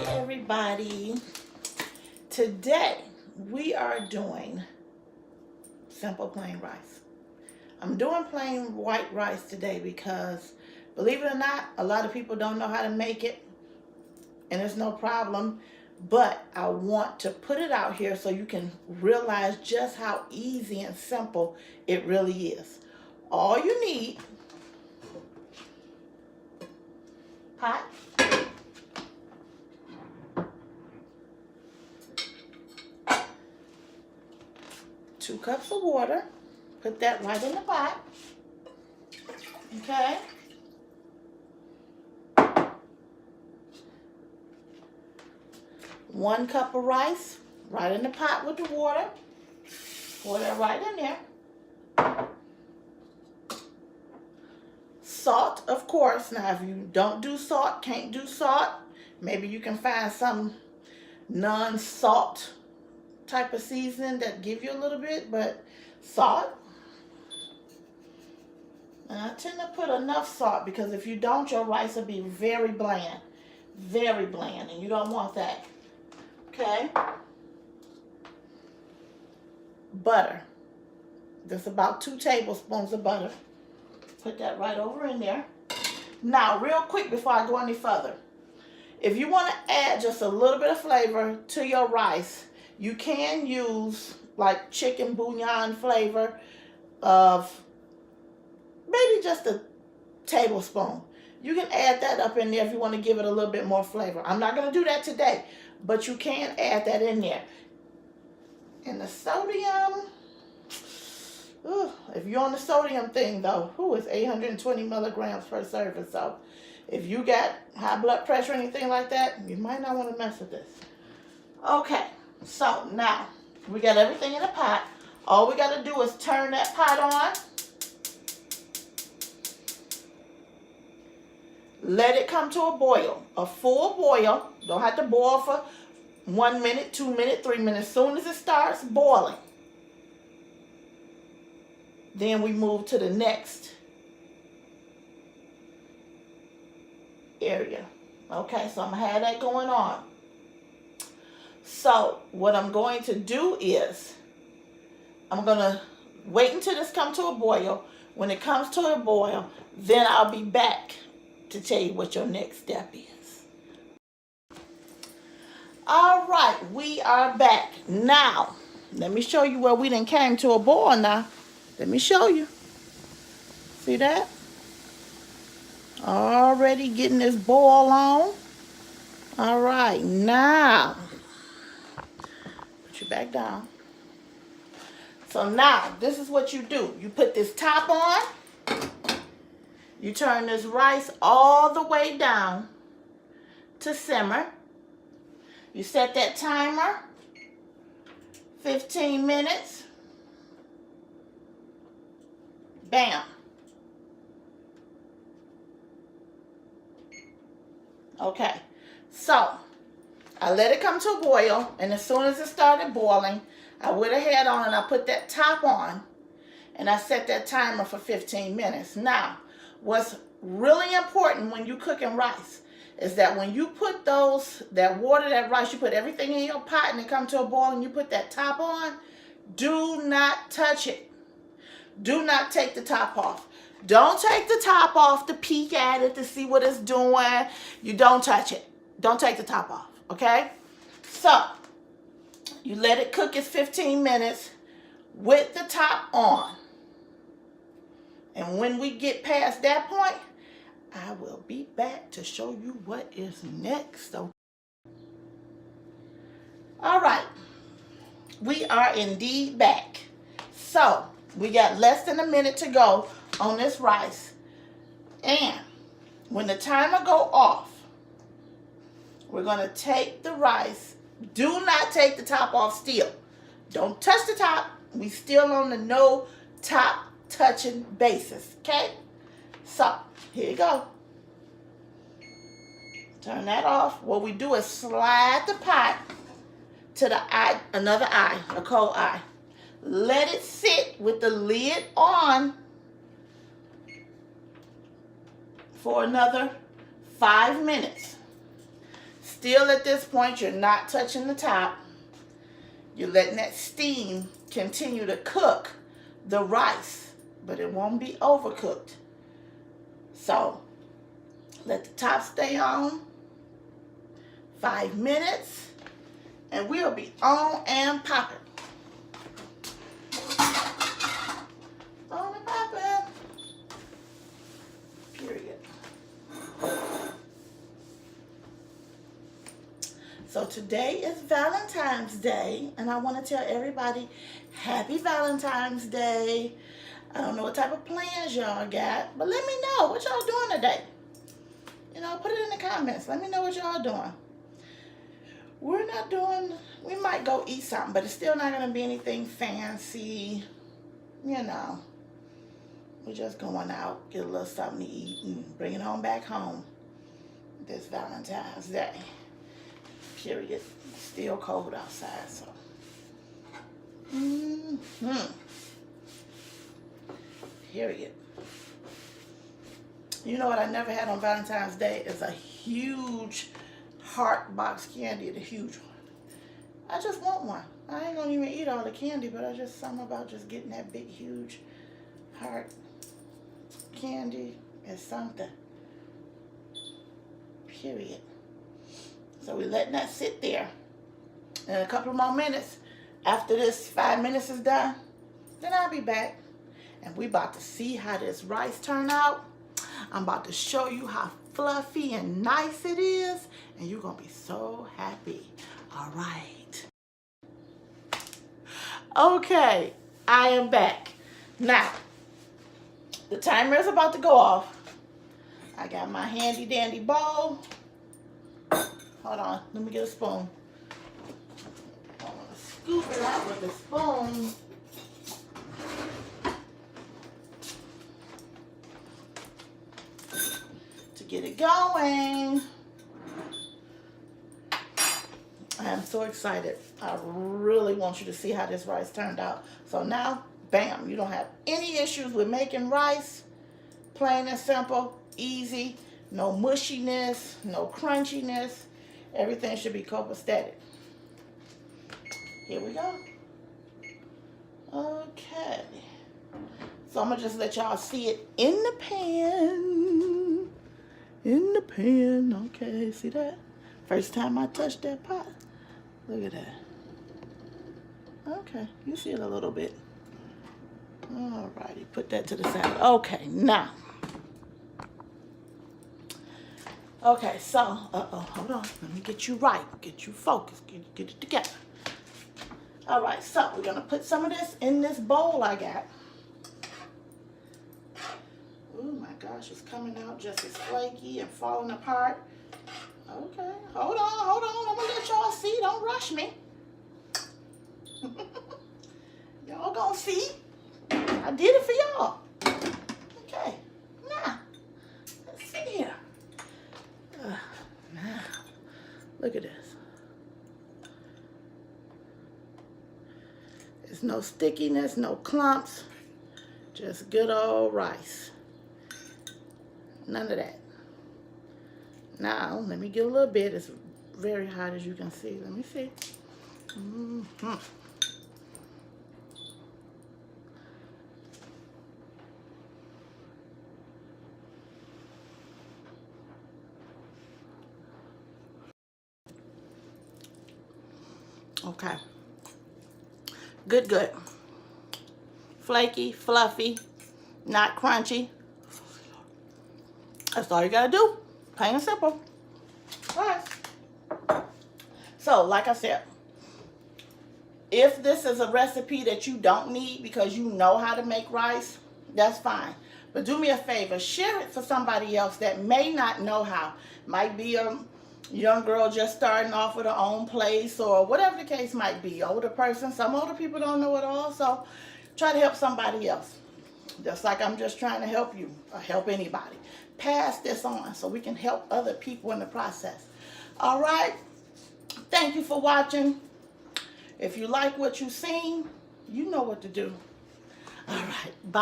Everybody, today we are doing simple plain rice. I'm doing plain white rice today because, believe it or not, a lot of people don't know how to make it, and it's no problem, but I want to put it out here so you can realize just how easy and simple it really is. All you need, pot, 2 cups of water. Put that right in the pot. Okay. 1 cup of rice right in the pot with the water. Pour that right in there. Salt, of course. Now, if you don't do salt, can't do salt, maybe you can find some non-salt type of seasoning that give you a little bit, but salt. And I tend to put enough salt because if you don't, your rice will be very bland, and you don't want that. Okay. Butter. That's about 2 tablespoons of butter. Put that right over in there. Now, real quick before I go any further, if you want to add just a little bit of flavor to your rice, you can use like chicken bouillon flavor of maybe just a tablespoon. You can add that up in there if you want to give it a little bit more flavor. I'm not going to do that today, but you can add that in there. And the sodium, if you're on the sodium thing though, it's 820 milligrams per serving. So if you got high blood pressure or anything like that, you might not want to mess with this. Okay, so now we got everything in the pot. All we got to do is turn that pot on. Let it come to a boil, a full boil. Don't have to boil for 1 minute, 2 minutes, 3 minutes. As soon as it starts boiling, then we move to the next area. Okay, so I'm going to have that going on. So what I'm going to do is I'm going to wait until this comes to a boil. When it comes to a boil, then I'll be back to tell you what your next step is. All right, we are back. Now, let me show you where we done came to a boil now. Let me show you. See that? Already getting this boil on. All right, now, put you back down. So now, this is what you do. You put this top on. You turn this rice all the way down to simmer. You set that timer, 15 minutes. Bam. Okay, so I let it come to a boil, and as soon as it started boiling, I went ahead on and I put that top on, and I set that timer for 15 minutes. Now, what's really important when you're cooking rice is that when you put that water, that rice, you put everything in your pot and it comes to a boil and you put that top on, do not touch it. Do not take the top off. Don't take the top off to peek at it to see what it's doing. You don't touch it. Don't take the top off, okay? So, you let it cook its 15 minutes with the top on. And when we get past that point, I will be back to show you what is next. All right, we are indeed back. So, we got less than a minute to go on this rice. And when the timer go off, we're going to take the rice. Do not take the top off still. Don't touch the top. We still on the no top touching basis, okay? So, here you go. Turn that off. What we do is slide the pot to the eye, another eye, a cold eye. Let it sit with the lid on for another 5 minutes. Still at this point, you're not touching the top. You're letting that steam continue to cook the rice, but it won't be overcooked. So let the top stay on 5 minutes, and we'll be on and popping. On and popping. Period. So today is Valentine's Day, and I want to tell everybody happy Valentine's Day. I don't know what type of plans y'all got, but let me know what y'all doing today. You know, put it in the comments. Let me know what y'all doing. We're not doing, we might go eat something, but it's still not going to be anything fancy. You know, we're just going out, get a little something to eat, and bring it on back home this Valentine's Day. Period. Still cold outside, so. Period. You know what I never had on Valentine's Day is a huge heart box candy, the huge one. I just want one. I ain't gonna even eat all the candy, but I just, something about just getting that big, huge heart candy is something. Period. So we're letting that sit there. In a couple more minutes, after this 5 minutes is done, then I'll be back. And we about to see how this rice turned out. I'm about to show you how fluffy and nice it is. And you're going to be so happy. All right. Okay, I am back. Now, the timer is about to go off. I got my handy dandy bowl. Hold on, let me get a spoon. I'm going to scoop it out with a spoon. To get it going. I am so excited. I really want you to see how this rice turned out. So now, bam, you don't have any issues with making rice. Plain and simple, easy, no mushiness, no crunchiness. Everything should be copacetic. Here we go. Okay. So I'm going to just let y'all see it in the pan. In the pan. Okay, see that? First time I touched that pot. Look at that. Okay, you see it a little bit. Alrighty, put that to the side. Okay, now. Okay, so, hold on. Let me get you right. Get you focused. Get it together. All right, so we're going to put some of this in this bowl I got. Oh, my gosh. It's coming out just as flaky and falling apart. Okay, hold on. I'm going to let y'all see. Don't rush me. Y'all going to see. I did it for y'all. Okay, now, let's see here. Now, look at this. There's no stickiness, no clumps, just good old rice. None of that. Now, let me get a little bit. It's very hot, as you can see. Let me see. Okay. Good. Flaky, fluffy, not crunchy. That's all you gotta do. Plain and simple. All right. So, like I said, if this is a recipe that you don't need because you know how to make rice, that's fine. But do me a favor, share it for somebody else that may not know how. Might be a young girl just starting off with her own place, or whatever the case might be. Older person. Some older people don't know it all, so try to help somebody else. Just like I'm just trying to help you, or help anybody. Pass this on so we can help other people in the process. All right. Thank you for watching. If you like what you've seen, you know what to do. All right. Bye.